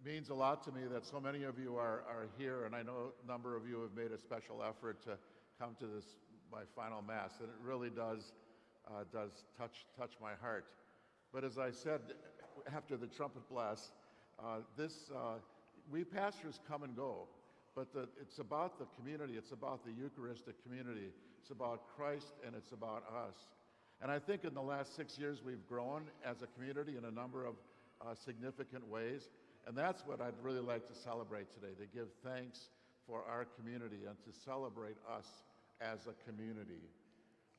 It means a lot to me that so many of you are here, and I know a number of you have made a special effort to come to this, my final Mass, and it really does touch my heart. But as I said after the trumpet blast, we pastors come and go, but it's about the community, it's about the Eucharistic community, it's about Christ, and it's about us. And I think in the last 6 years we've grown as a community in a number of significant ways. And that's what I'd really like to celebrate today, to give thanks for our community and to celebrate us as a community.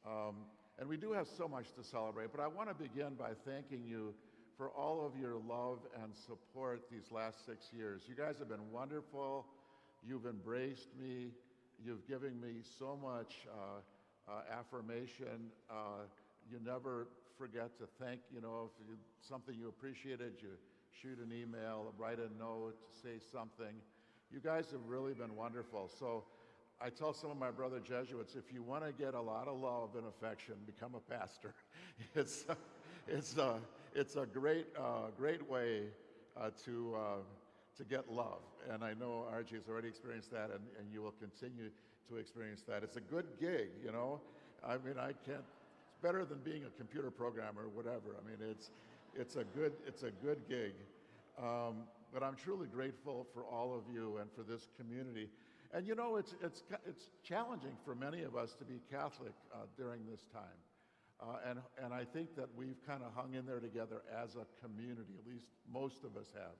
And we do have so much to celebrate, but I want to begin by thanking you for all of your love and support these last 6 years. You guys have been wonderful. You've embraced me. You've given me so much affirmation. You never forget to thank, if something you appreciated, you shoot an email, write a note, say something. You guys have really been wonderful. So I tell some of my brother Jesuits, if you want to get a lot of love and affection, become a pastor. It's a great way to get love. And I know RG has already experienced that, and you will continue to experience that. It's a good gig, I mean, it's better than being a computer programmer or whatever. I mean, it's a good gig. But I'm truly grateful for all of you and for this community. And it's challenging for many of us to be Catholic during this time. And I think that we've kind of hung in there together as a community, at least most of us have,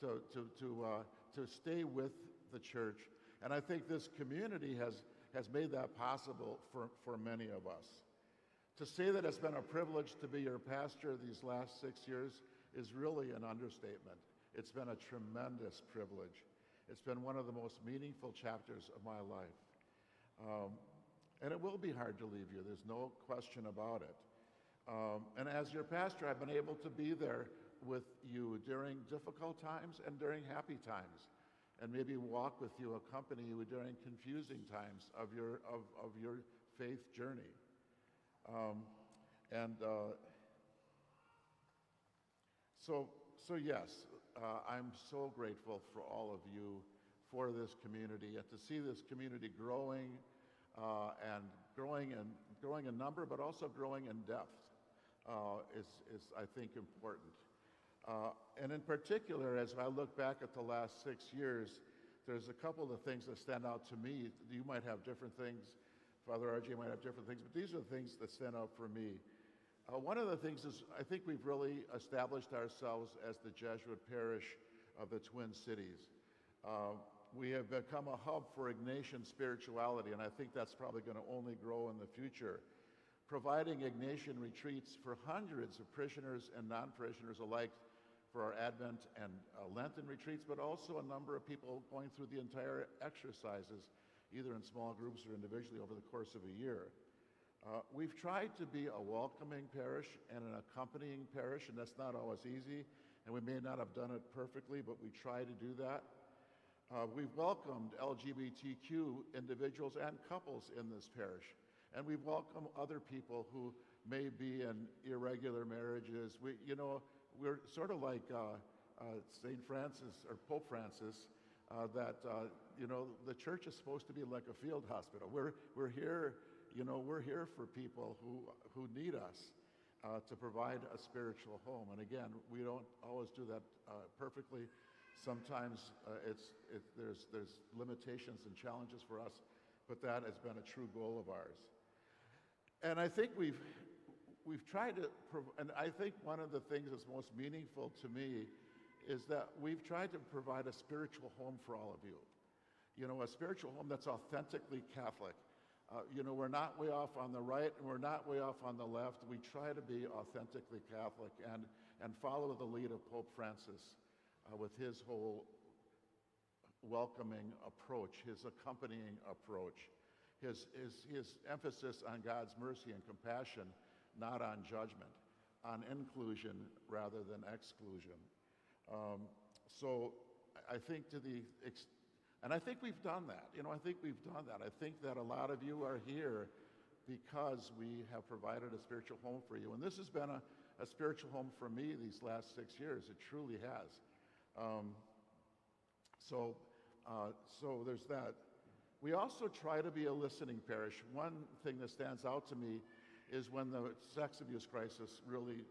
to stay with the church. And I think this community has made that possible for many of us. To say that it's been a privilege to be your pastor these last 6 years is really an understatement. It's been a tremendous privilege. It's been one of the most meaningful chapters of my life. And it will be hard to leave you, there's no question about it. And as your pastor, I've been able to be there with you during difficult times and during happy times, and maybe walk with you, accompany you during confusing times of your faith journey. So yes, I'm so grateful for all of you, for this community, and to see this community growing and growing in number, but also growing in depth is I think important. And in particular, as I look back at the last 6 years, there's a couple of things that stand out to me. You might have different things. Father RJ might have different things, but these are the things that stand out for me. One of the things is I think we've really established ourselves as the Jesuit parish of the Twin Cities. We have become a hub for Ignatian spirituality, and I think that's probably going to only grow in the future. Providing Ignatian retreats for hundreds of parishioners and non-parishioners alike for our Advent and Lenten retreats, but also a number of people going through the entire exercises, either in small groups or individually over the course of a year. We've tried to be a welcoming parish and an accompanying parish, and that's not always easy, and we may not have done it perfectly, but we try to do that. We've welcomed LGBTQ individuals and couples in this parish, and we've welcomed other people who may be in irregular marriages. We're sort of like St. Francis or Pope Francis, that the church is supposed to be like a field hospital. We're here. We're here for people who need us to provide a spiritual home. And again, we don't always do that perfectly. Sometimes there's limitations and challenges for us, but that has been a true goal of ours. And I think we've tried to, and I think one of the things that's most meaningful to me is that we've tried to provide a spiritual home for all of you. A spiritual home that's authentically Catholic. We're not way off on the right, and we're not way off on the left. We try to be authentically Catholic and follow the lead of Pope Francis with his whole welcoming approach, his accompanying approach, his emphasis on God's mercy and compassion, not on judgment, on inclusion rather than exclusion. So I think and I think we've done that. I think we've done that. I think that a lot of you are here because we have provided a spiritual home for you. And this has been a spiritual home for me these last 6 years. It truly has. Um, so, so there's that. We also try to be a listening parish. One thing that stands out to me is when the sex abuse crisis really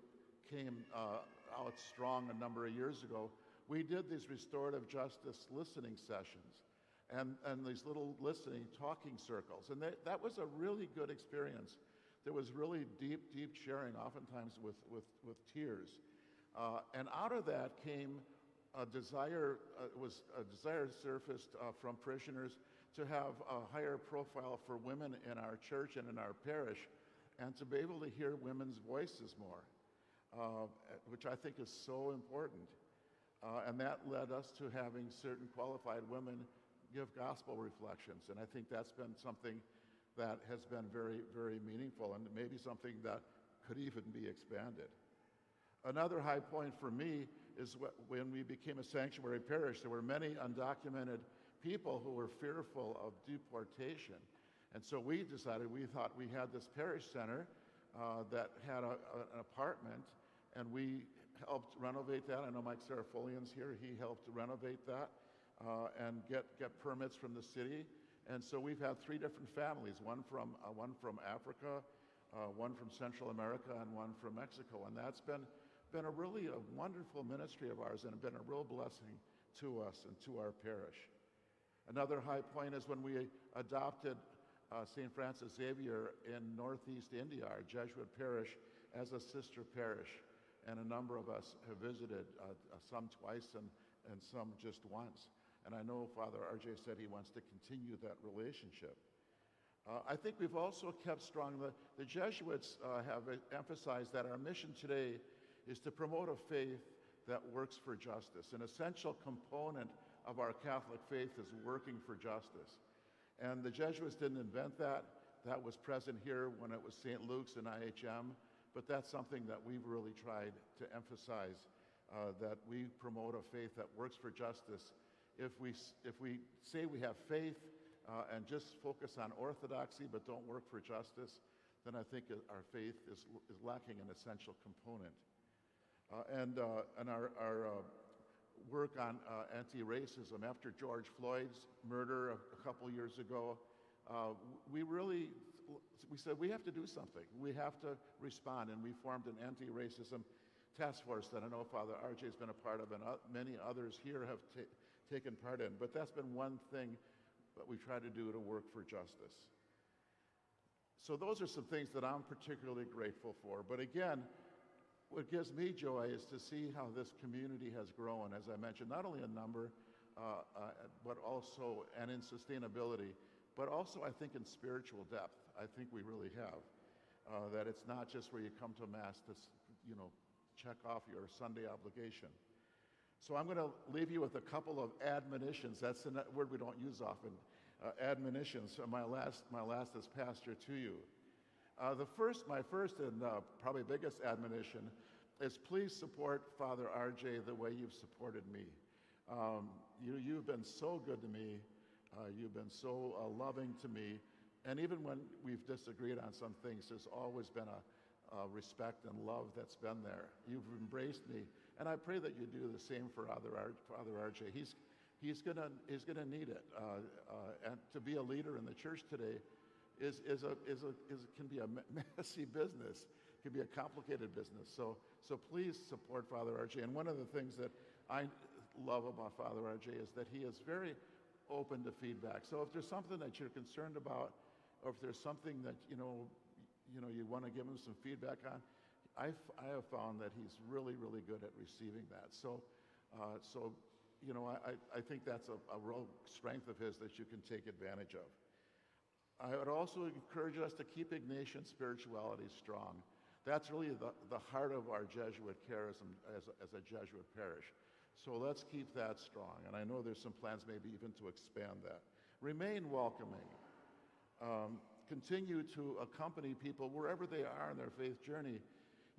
came out strong a number of years ago, we did these restorative justice listening sessions and these little listening talking circles. And that was a really good experience. There was really deep sharing, oftentimes with tears. And out of that came a desire, surfaced from parishioners to have a higher profile for women in our church and in our parish, and to be able to hear women's voices more, which I think is so important. And that led us to having certain qualified women give gospel reflections. And I think that's been something that has been very, very meaningful, and maybe something that could even be expanded. Another high point for me is when we became a sanctuary parish, there were many undocumented people who were fearful of deportation. And so we decided, we thought we had this parish center that had an apartment, and we helped renovate that. I know Mike Sarafolian's here. He helped renovate that and get permits from the city. And so we've had 3 different families, one from Africa, one from Central America, and one from Mexico. And that's been a really wonderful ministry of ours, and been a real blessing to us and to our parish. Another high point is when we adopted St. Francis Xavier in Northeast India, our Jesuit parish, as a sister parish. And a number of us have visited, some twice and some just once. And I know Father RJ said he wants to continue that relationship. I think we've also kept strong. The Jesuits have emphasized that our mission today is to promote a faith that works for justice. An essential component of our Catholic faith is working for justice. And the Jesuits didn't invent that. That was present here when it was St. Luke's and IHM, but that's something that we've really tried to emphasize, that we promote a faith that works for justice. If we say we have faith and just focus on orthodoxy but don't work for justice, then I think our faith is lacking an essential component. And our work on anti-racism. After George Floyd's murder a couple years ago, we said we have to do something. We have to respond, and we formed an anti-racism task force that I know Father RJ has been a part of, and many others here have taken part in. But that's been one thing that we try to do to work for justice. So those are some things that I'm particularly grateful for. But again, what gives me joy is to see how this community has grown, as I mentioned, not only in number, but also, and in sustainability, but also I think in spiritual depth. I think we really have. That it's not just where you come to Mass to, check off your Sunday obligation. So I'm going to leave you with a couple of admonitions. That's a word we don't use often. Admonitions. My last as pastor to you. My first and probably biggest admonition is please support Father RJ the way you've supported me. You've been so good to me. You've been so loving to me. And even when we've disagreed on some things, there's always been a respect and love that's been there. You've embraced me. And I pray that you do the same for Father RJ. He's gonna need it. And to be a leader in the church today can be a messy business, can be a complicated business. So please support Father RJ. And one of the things that I love about Father RJ is that he is very open to feedback. So if there's something that you're concerned about, or if there's something that you want to give him some feedback on, I have found that he's really, really good at receiving that. So I think that's a real strength of his that you can take advantage of. I would also encourage us to keep Ignatian spirituality strong. That's really the heart of our Jesuit charism as a Jesuit parish. So let's keep that strong. And I know there's some plans maybe even to expand that. Remain welcoming. Continue to accompany people wherever they are in their faith journey.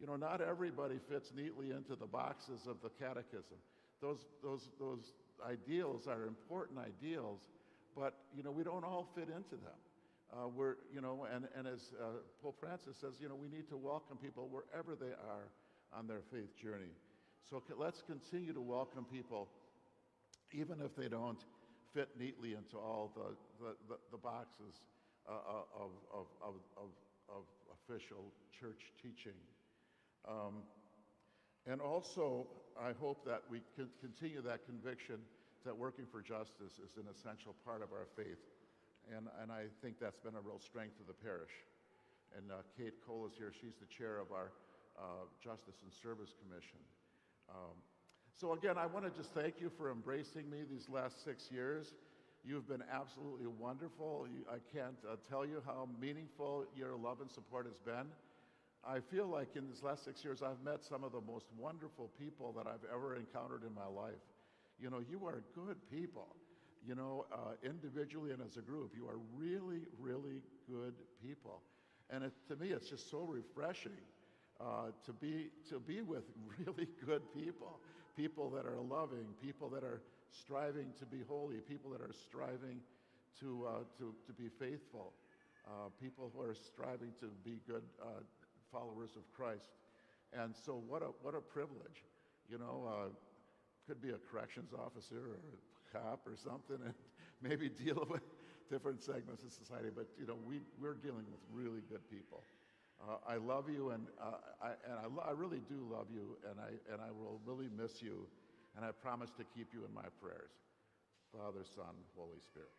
Not everybody fits neatly into the boxes of the catechism. Those ideals are important ideals, but we don't all fit into them. And as Pope Francis says, we need to welcome people wherever they are on their faith journey. So let's continue to welcome people, even if they don't fit neatly into all the boxes of official church teaching. And also, I hope that we can continue that conviction that working for justice is an essential part of our faith. And I think that's been a real strength of the parish. And Kate Cole is here. She's the chair of our Justice and Service Commission. So again, I want to just thank you for embracing me these last 6 years. You've been absolutely wonderful. I can't tell you how meaningful your love and support has been. I feel like in these last 6 years, I've met some of the most wonderful people that I've ever encountered in my life. You know, you are good people. You know, individually and as a group, you are really, really good people. And to me, it's just so refreshing to be with really good people, people that are loving, people that are striving to be holy, people that are striving to be faithful, people who are striving to be good followers of Christ. And so what a privilege, you know, could be a corrections officer or a cop or something, and maybe deal with different segments of society, but you know, we're dealing with really good people. I love you, and I really do love you, and I will really miss you, and I promise to keep you in my prayers. Father, Son, Holy Spirit.